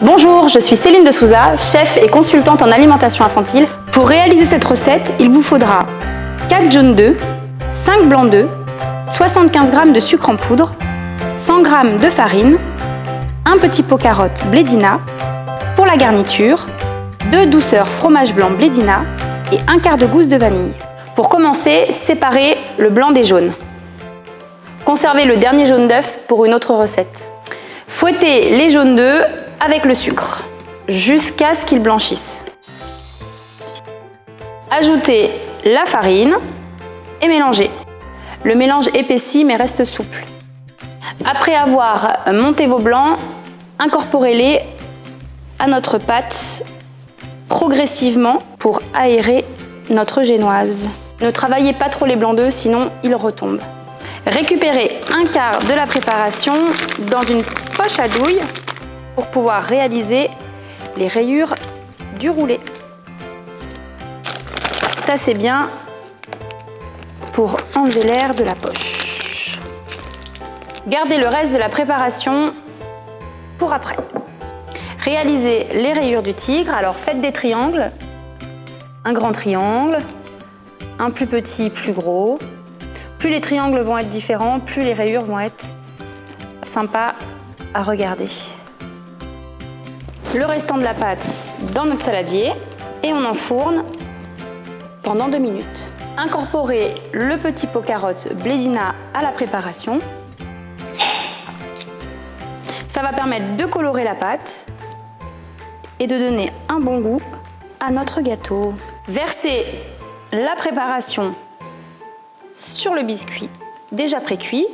Bonjour, je suis Céline de Souza, chef et consultante en alimentation infantile. Pour réaliser cette recette, il vous faudra 4 jaunes d'œufs, 5 blancs d'œufs, 75 g de sucre en poudre, 100 g de farine, un petit pot carotte Blédina, pour la garniture, 2 douceurs fromage blanc Blédina et un quart de gousse de vanille. Pour commencer, séparez le blanc des jaunes. Conservez le dernier jaune d'œuf pour une autre recette. Fouettez les jaunes d'œufs avec le sucre jusqu'à ce qu'ils blanchissent. Ajoutez la farine et mélangez. Le mélange épaissit mais reste souple. Après avoir monté vos blancs, incorporez-les à notre pâte progressivement pour aérer notre génoise. Ne travaillez pas trop les blancs d'œufs, sinon ils retombent. Récupérez un quart de la préparation dans une poche à douille pour pouvoir réaliser les rayures du roulé. Tassez bien pour enlever l'air de la poche. Gardez le reste de la préparation pour après. Réalisez les rayures du tigre, alors faites des triangles. Un grand triangle, un plus petit, plus gros. Plus les triangles vont être différents, plus les rayures vont être sympas à regarder. Le restant de la pâte dans notre saladier et on enfourne pendant 2 minutes. Incorporez le petit pot carotte Blédina à la préparation. Ça va permettre de colorer la pâte et de donner un bon goût à notre gâteau. Versez la préparation sur le biscuit déjà précuit,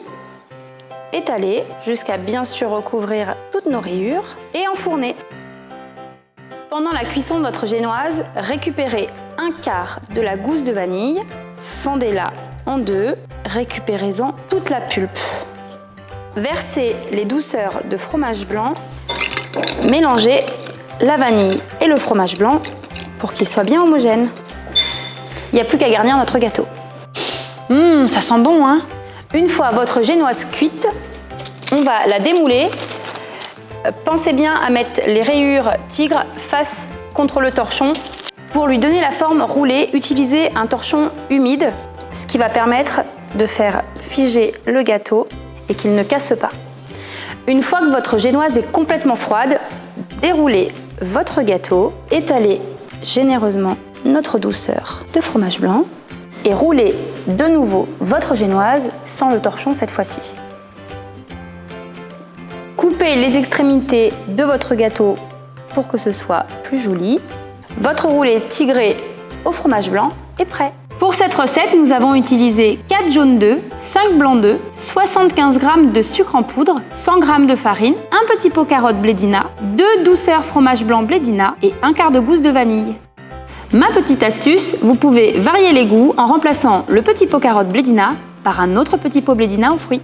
étalez jusqu'à bien sûr recouvrir toutes nos rayures et enfourner. Pendant la cuisson de votre génoise, récupérez un quart de la gousse de vanille, fendez-la en deux, récupérez-en toute la pulpe. Versez les douceurs de fromage blanc, mélangez la vanille et le fromage blanc pour qu'ils soient bien homogènes. Il n'y a plus qu'à garnir notre gâteau. Ça sent bon, hein? Une fois votre génoise cuite, on va la démouler. Pensez bien à mettre les rayures tigre face contre le torchon. Pour lui donner la forme roulée, utilisez un torchon humide, ce qui va permettre de faire figer le gâteau et qu'il ne casse pas. Une fois que votre génoise est complètement froide, déroulez votre gâteau, étalez généreusement notre douceur de fromage blanc et roulez de nouveau votre génoise sans le torchon cette fois-ci. Coupez les extrémités de votre gâteau pour que ce soit plus joli. Votre roulé tigré au fromage blanc est prêt. Pour cette recette, nous avons utilisé 4 jaunes d'œufs, 5 blancs d'œufs, 75 g de sucre en poudre, 100 g de farine, un petit pot carotte Blédina, 2 douceurs fromage blanc Blédina et un quart de gousse de vanille. Ma petite astuce, vous pouvez varier les goûts en remplaçant le petit pot carotte Blédina par un autre petit pot Blédina aux fruits.